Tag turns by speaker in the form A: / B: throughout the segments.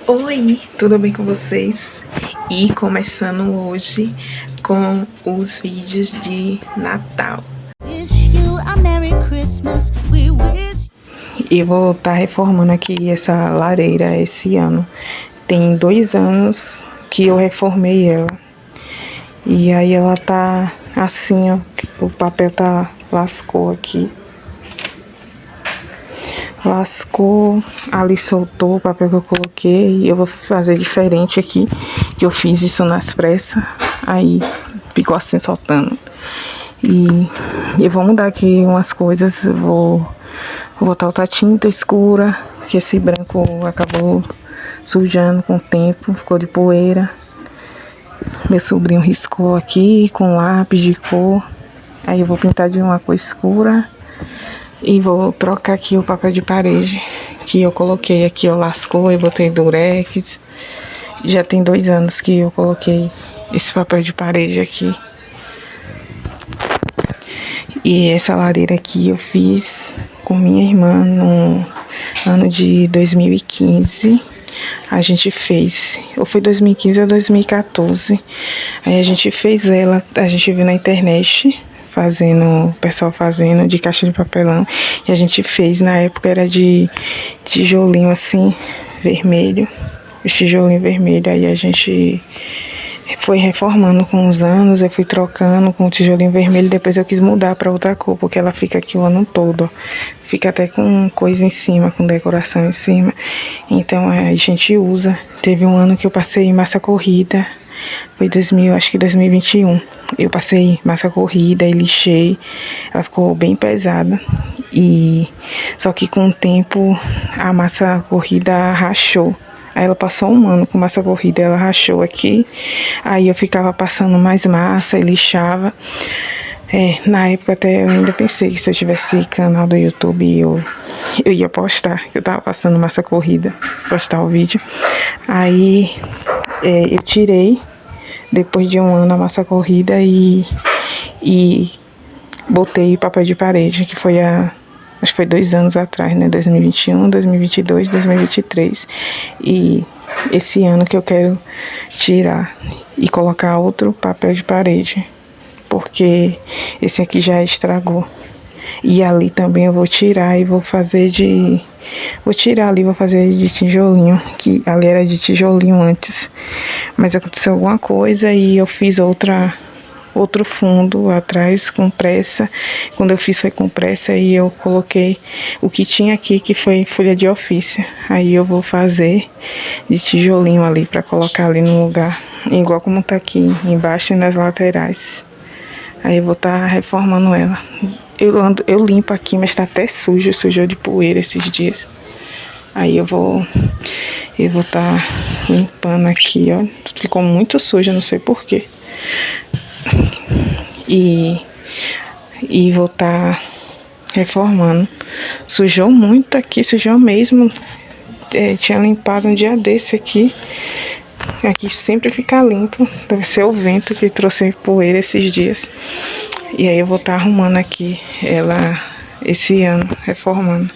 A: Oi, tudo bem com vocês? E começando hoje com os vídeos de Natal. Eu vou estar reformando aqui essa lareira esse ano. Tem 2 anos que eu reformei ela. E aí ela tá assim, ó, o papel lascou aqui. Lascou, ali soltou o papel que eu coloquei. E eu vou fazer diferente aqui, que eu fiz isso nas pressas. Aí ficou assim soltando. E eu vou mudar aqui umas coisas. Vou botar outra tinta escura, que esse branco acabou sujando com o tempo, ficou de poeira. Meu sobrinho riscou aqui com lápis de cor. Aí eu vou pintar de uma cor escura. E vou trocar aqui o papel de parede que eu coloquei aqui, eu lascou e botei durex. Já tem 2 anos que eu coloquei esse papel de parede aqui. E essa lareira aqui eu fiz com minha irmã no ano de 2015. A gente fez, ou foi 2015 ou 2014. Aí a gente fez ela, a gente viu na internet o pessoal fazendo de caixa de papelão, e a gente fez, na época era de tijolinho assim, vermelho, os tijolinhos vermelhos. Aí a gente foi reformando com os anos, eu fui trocando com o tijolinho vermelho, depois eu quis mudar para outra cor, porque ela fica aqui o ano todo, fica até com coisa em cima, com decoração em cima. Então a gente usa. Teve um ano que eu passei massa corrida, foi acho que 2021. Eu passei massa corrida e lixei. Ela ficou bem pesada. Só que com o tempo a massa corrida rachou. Aí ela passou um ano com massa corrida, ela rachou aqui. Aí eu ficava passando mais massa e lixava. Na época até eu ainda pensei que se eu tivesse canal do YouTube eu ia postar. Eu tava passando massa corrida, postar o vídeo. Aí eu tirei depois de um ano a massa corrida e botei papel de parede, que foi acho que foi 2 anos atrás, né? 2021, 2022, 2023. E esse ano que eu quero tirar e colocar outro papel de parede, porque esse aqui já estragou. E ali também eu vou tirar e vou fazer vou tirar ali, vou fazer de tijolinho, que ali era de tijolinho antes. Mas aconteceu alguma coisa e eu fiz outro fundo atrás com pressa. Quando eu fiz foi com pressa e eu coloquei o que tinha aqui, que foi folha de ofício. Aí eu vou fazer de tijolinho ali para colocar ali no lugar, igual como tá aqui embaixo e nas laterais. Aí eu vou estar reformando ela. Eu limpo aqui, mas tá até sujou de poeira esses dias. Aí eu vou estar limpando aqui, ó. Ficou muito suja, não sei porquê. E vou estar reformando. Sujou muito aqui, sujou mesmo. Tinha limpado um dia desse aqui. Aqui sempre fica limpo. Deve ser o vento que trouxe poeira esses dias. E aí eu vou estar arrumando aqui ela esse ano, reformando.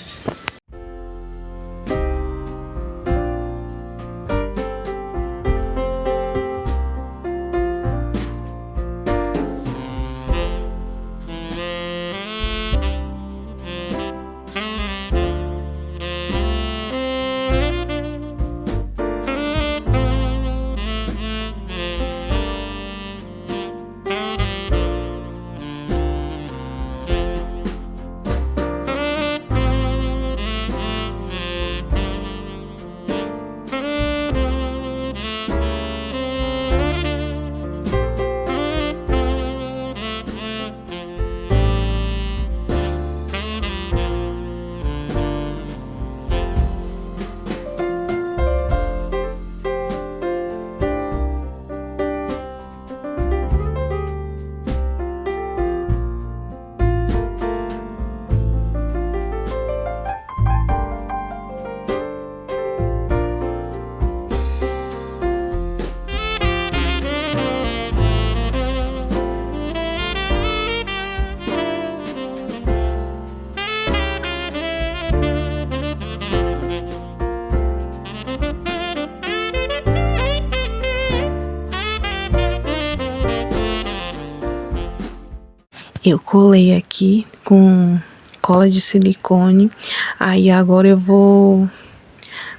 A: Eu colei aqui com cola de silicone. Aí agora eu vou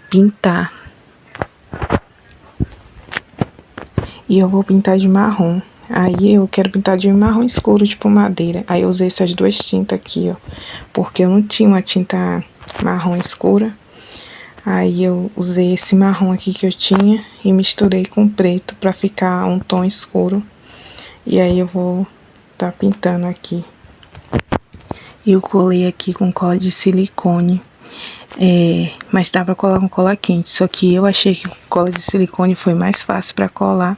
A: pintar. E eu vou pintar de marrom. Aí eu quero pintar de marrom escuro, tipo madeira. Aí eu usei essas duas tintas aqui, ó. Porque eu não tinha uma tinta marrom escura. Aí eu usei esse marrom aqui que eu tinha e misturei com preto pra ficar um tom escuro. E aí eu vou tá pintando aqui. Eu colei aqui com cola de silicone. Mas dá pra colar com cola quente. Só que eu achei que com cola de silicone foi mais fácil pra colar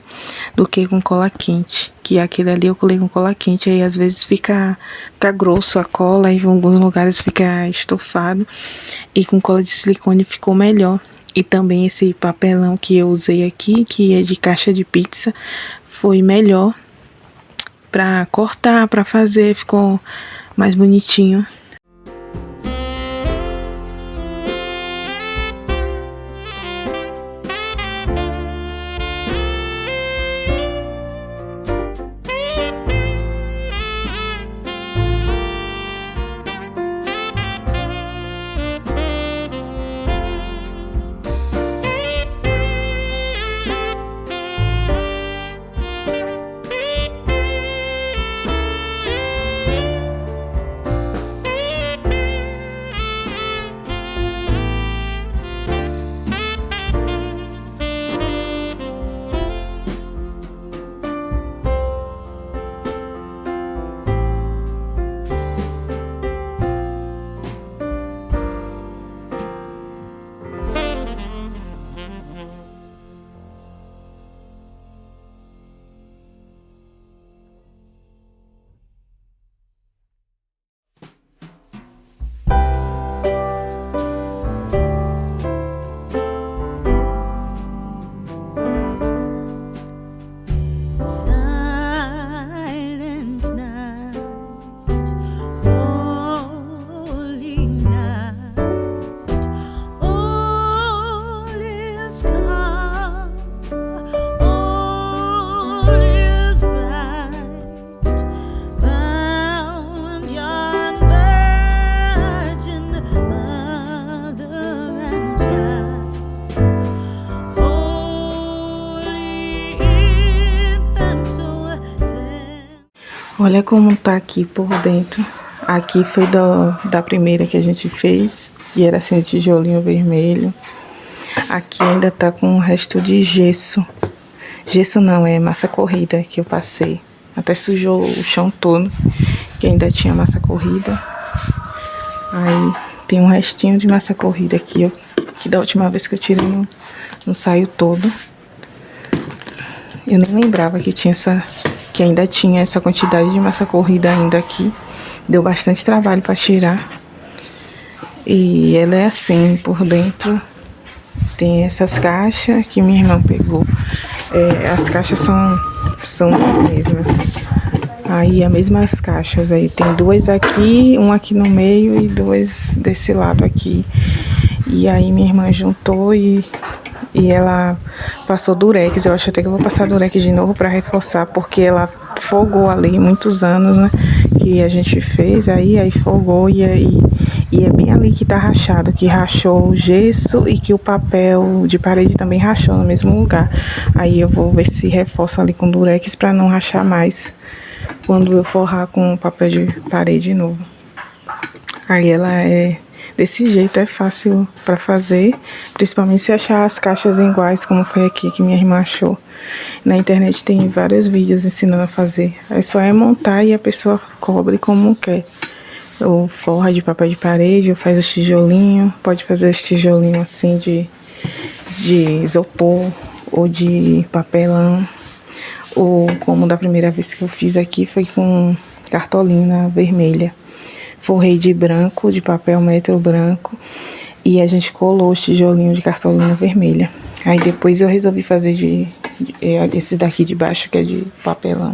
A: do que com cola quente. Que aquele ali eu colei com cola quente. Aí às vezes fica grosso a cola. E em alguns lugares fica estufado. E com cola de silicone ficou melhor. E também esse papelão que eu usei aqui, que é de caixa de pizza, foi melhor pra cortar, pra fazer. Ficou mais bonitinho. Olha como tá aqui por dentro. Aqui foi da primeira que a gente fez, e era assim, tijolinho vermelho. Aqui ainda tá com o resto de gesso. Gesso não, é massa corrida que eu passei. Até sujou o chão todo, que ainda tinha massa corrida. Aí tem um restinho de massa corrida aqui, ó, que da última vez que eu tirei não saiu todo. Eu nem lembrava que tinha que ainda tinha essa quantidade de massa corrida ainda aqui. Deu bastante trabalho para tirar. E ela é assim, por dentro tem essas caixas que minha irmã pegou. As caixas são as mesmas. Aí as mesmas caixas. Aí tem duas aqui, um aqui no meio e duas desse lado aqui. E aí minha irmã juntou e ela passou durex. Eu acho até que eu vou passar durex de novo para reforçar, porque ela folgou ali muitos anos, né? Que a gente fez, aí folgou e é bem ali que tá rachado, que rachou o gesso e que o papel de parede também rachou no mesmo lugar. Aí eu vou ver se reforço ali com durex para não rachar mais quando eu forrar com papel de parede de novo. Aí ela é desse jeito, é fácil para fazer, principalmente se achar as caixas iguais, como foi aqui que minha irmã achou. Na internet tem vários vídeos ensinando a fazer. Aí só é montar e a pessoa cobre como quer. Ou forra de papel de parede, ou faz os tijolinhos. Pode fazer os tijolinhos assim de isopor ou de papelão. Ou como da primeira vez que eu fiz aqui foi com cartolina vermelha. Forrei de branco, de papel metro branco, e a gente colou os tijolinhos de cartolina vermelha. Aí depois eu resolvi fazer esses daqui de baixo, que é de papelão.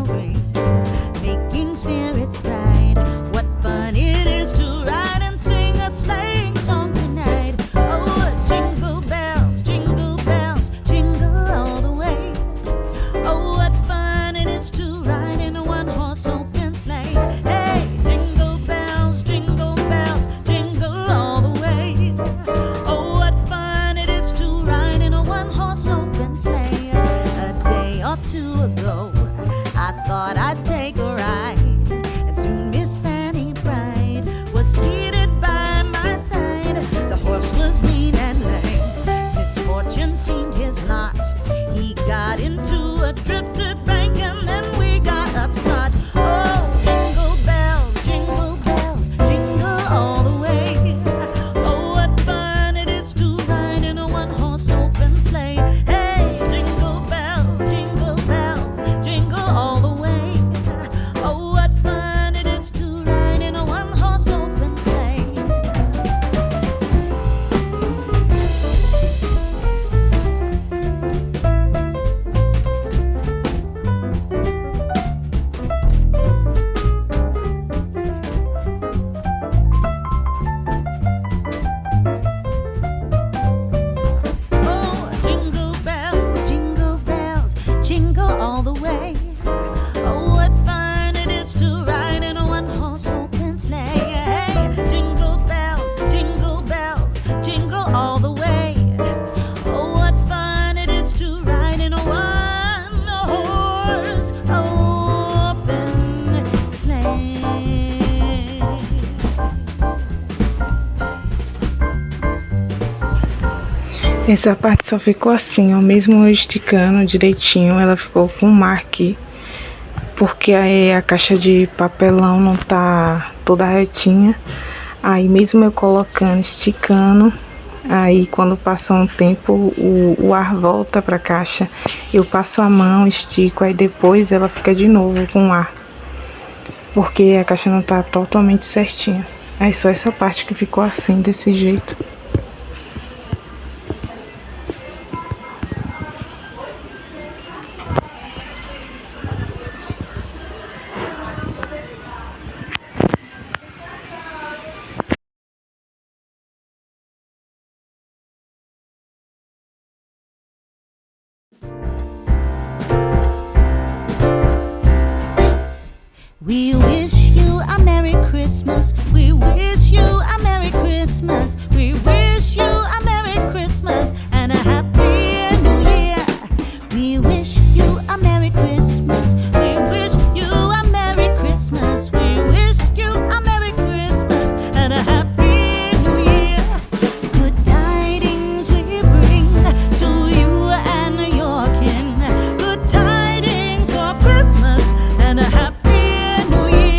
B: bell ring, making spirits bright. What fun it is to ride and sing a sleighing song tonight. Oh, jingle bells, jingle all the way. Oh, what fun it is to ride in a one-horse open sleigh. Hey, jingle bells, jingle all the way. Oh, what fun it is to ride in a one-horse open sleigh. A day or two ago, I thought I'd take a ride, and soon Miss Fanny Bright was seated by my side. The horse was lean and lame, misfortune seemed his lot. He got into a drifted bank and then we got upsot. Oh, jingle bells, jingle all the way. Oh, what fun it is to ride in a one-horse open sleigh. Hey, jingle bells, jingle all the way. Oh, what fun it is to ride in a one-horse open sleigh. Oh, jingle bells, jingle all the way. Oh, what fun it is to ride in a one-horse open sleigh. Hey, jingle bells, jingle all the way. Oh, what fun it is to ride in a one-horse open sleigh.
A: Essa parte só ficou assim, ó, mesmo eu esticando direitinho, ela ficou com um mar aqui, porque aí a caixa de papelão não tá toda retinha. Aí mesmo eu colocando, esticando, aí quando passa um tempo o ar volta pra caixa, eu passo a mão, estico, aí depois ela fica de novo com ar, porque a caixa não tá totalmente certinha. Aí só essa parte que ficou assim, desse jeito.
B: We wish you a Merry Christmas. We wish you a Merry Christmas. We wish you a Merry Christmas and a Happy New Year. We wish you a Merry Christmas. We wish you a Merry Christmas. We wish you a Merry Christmas and a Happy New Year. Good tidings we bring to you and your kin. Good tidings for Christmas and a Happy New Year.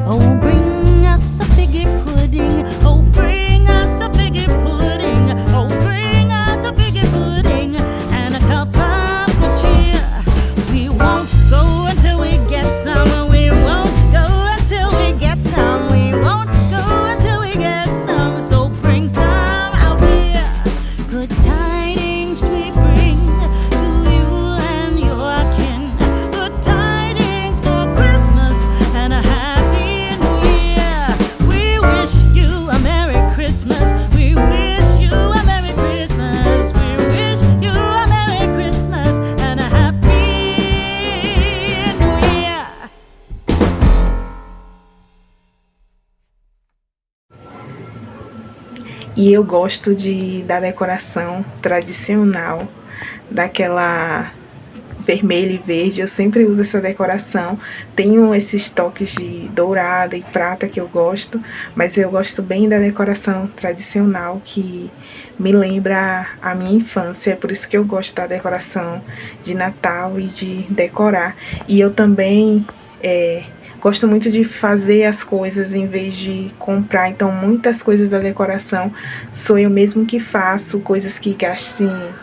B: Oh, bring us a figgy pudding. Oh, bring us a figgy pudding. Oh, bring us a figgy pudding and a cup of good cheer. We won't go until we get some. We won't go until we get some. We won't go until we get some. So bring some out here. Good tidings we bring to you and your kin. Good tidings for Christmas and a Happy New Year. We wish you a Merry Christmas. We wish you a Merry Christmas. We wish you a Merry Christmas and a Happy New Year.
A: E eu gosto da decoração tradicional, daquela vermelho e verde, eu sempre uso essa decoração. Tenho esses toques de dourada e prata que eu gosto, mas eu gosto bem da decoração tradicional que me lembra a minha infância, é por isso que eu gosto da decoração de Natal e de decorar. E eu também gosto muito de fazer as coisas em vez de comprar, então muitas coisas da decoração sou eu mesmo que faço, coisas que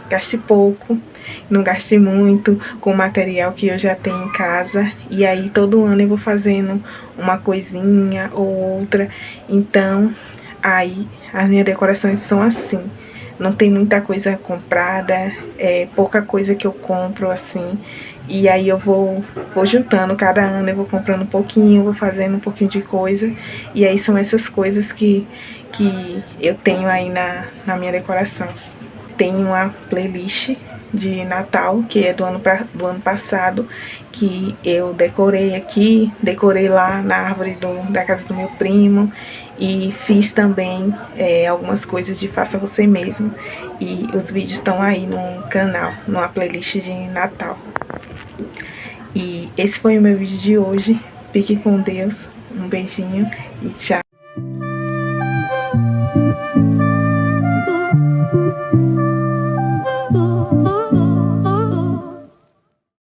A: gaste pouco, não gaste muito com o material que eu já tenho em casa, e aí todo ano eu vou fazendo uma coisinha ou outra, então aí as minhas decorações são assim. Não tem muita coisa comprada, é pouca coisa que eu compro assim. E aí eu vou juntando, cada ano eu vou comprando um pouquinho, vou fazendo um pouquinho de coisa. E aí são essas coisas que eu tenho aí na minha decoração. Tem uma playlist de Natal, que é do ano passado, que eu decorei aqui, decorei lá na árvore da casa do meu primo, e fiz também algumas coisas de faça você mesmo, e os vídeos estão aí no canal, numa playlist de Natal. E esse foi o meu vídeo de hoje. Fique com Deus, um beijinho e tchau.